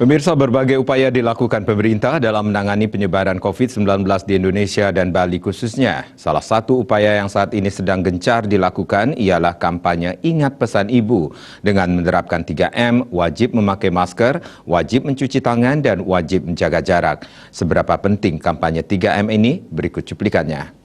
Pemirsa, berbagai upaya dilakukan pemerintah dalam menangani penyebaran COVID-19 di Indonesia dan Bali khususnya. Salah satu upaya yang saat ini sedang gencar dilakukan ialah kampanye Ingat Pesan Ibu dengan menerapkan 3M, wajib memakai masker, wajib mencuci tangan, dan wajib menjaga jarak. Seberapa penting kampanye 3M ini? Berikut cuplikannya.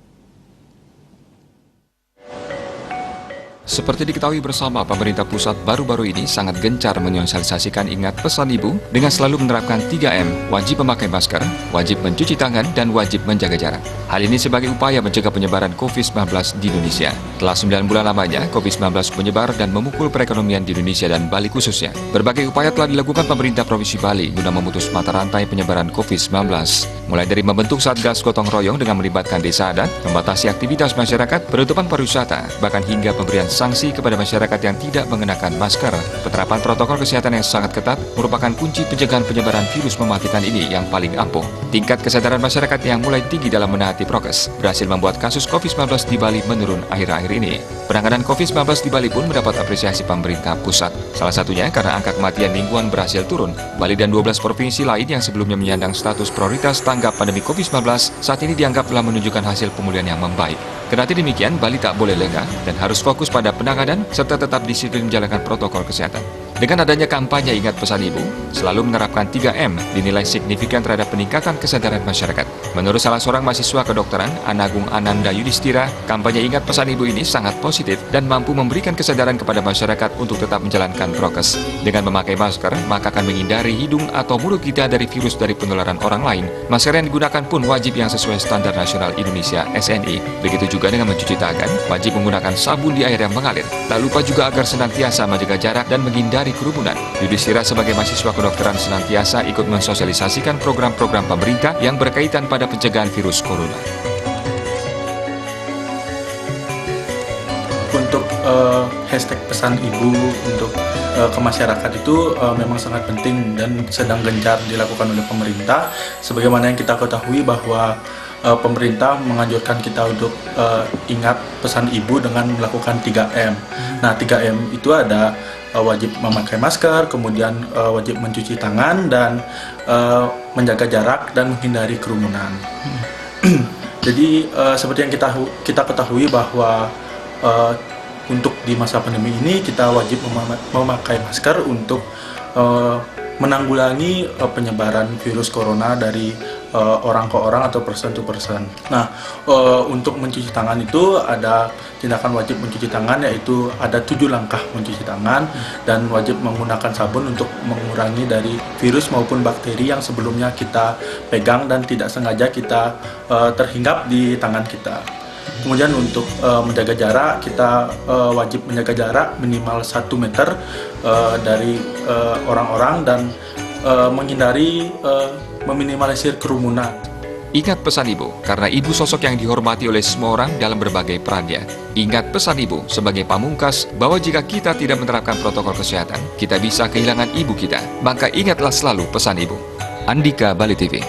Seperti diketahui bersama, pemerintah pusat baru-baru ini sangat gencar menyosialisasikan Ingat Pesan Ibu dengan selalu menerapkan 3M, wajib memakai masker, wajib mencuci tangan, dan wajib menjaga jarak. Hal ini sebagai upaya mencegah penyebaran COVID-19 di Indonesia. Telah 9 bulan lamanya, COVID-19 menyebar dan memukul perekonomian di Indonesia dan Bali khususnya. Berbagai upaya telah dilakukan pemerintah Provinsi Bali guna memutus mata rantai penyebaran COVID-19. Mulai dari membentuk Satgas Gotong Royong dengan melibatkan desa adat, membatasi aktivitas masyarakat, penutupan pariwisata, bahkan hingga pemberian sanksi kepada masyarakat yang tidak mengenakan masker. Penerapan protokol kesehatan yang sangat ketat merupakan kunci pencegahan penyebaran virus mematikan ini yang paling ampuh. Tingkat kesadaran masyarakat yang mulai tinggi dalam menaati prokes berhasil membuat kasus COVID-19 di Bali menurun akhir-akhir ini. Penanganan COVID-19 di Bali pun mendapat apresiasi pemerintah pusat. Salah satunya karena angka kematian mingguan berhasil turun. Bali dan 12 provinsi lain yang sebelumnya menyandang status prioritas tanggap pandemi COVID-19 saat ini dianggap telah menunjukkan hasil pemulihan yang membaik. Kendati demikian, Bali tak boleh lengah dan harus fokus pada penanganan serta tetap disiplin menjalankan protokol kesehatan. Dengan adanya kampanye Ingat Pesan Ibu, selalu menerapkan 3M dinilai signifikan terhadap peningkatan kesadaran masyarakat. Menurut salah seorang mahasiswa kedokteran, Anagung Ananda Yudhistira, kampanye Ingat Pesan Ibu ini sangat positif dan mampu memberikan kesadaran kepada masyarakat untuk tetap menjalankan prokes. Dengan memakai masker, maka akan menghindari hidung atau mulut kita dari virus dari penularan orang lain. Masker yang digunakan pun wajib yang sesuai standar nasional Indonesia (SNI). Begitu juga dengan mencuci tangan, wajib menggunakan sabun di air yang mengalir. Tak lupa juga agar senantiasa menjaga jarak dan menghindari kerumunan. Yudhistira sebagai mahasiswa kedokteran senantiasa ikut mensosialisasikan program-program pemerintah yang berkaitan pada pencegahan virus corona. Untuk hashtag pesan ibu untuk ke masyarakat itu memang sangat penting dan sedang gencar dilakukan oleh pemerintah. Sebagaimana yang kita ketahui bahwa pemerintah menganjurkan kita untuk ingat pesan ibu dengan melakukan 3M. Nah, 3M itu ada wajib memakai masker, kemudian wajib mencuci tangan, dan menjaga jarak dan menghindari kerumunan. Jadi seperti yang kita ketahui bahwa untuk di masa pandemi ini kita wajib memakai masker untuk menanggulangi penyebaran virus corona dari orang ke orang atau person to person. Nah, untuk mencuci tangan itu ada tindakan wajib mencuci tangan, yaitu ada 7 langkah mencuci tangan dan wajib menggunakan sabun untuk mengurangi dari virus maupun bakteri yang sebelumnya kita pegang dan tidak sengaja kita terhinggap di tangan kita. Kemudian untuk menjaga jarak, kita wajib menjaga jarak minimal 1 meter dari orang-orang dan menghindari meminimalisir kerumunan. Ingat pesan ibu, karena ibu sosok yang dihormati oleh semua orang dalam berbagai perannya. Ingat pesan ibu sebagai pamungkas bahwa jika kita tidak menerapkan protokol kesehatan, kita bisa kehilangan ibu kita. Maka ingatlah selalu pesan ibu. Andika, Bali TV.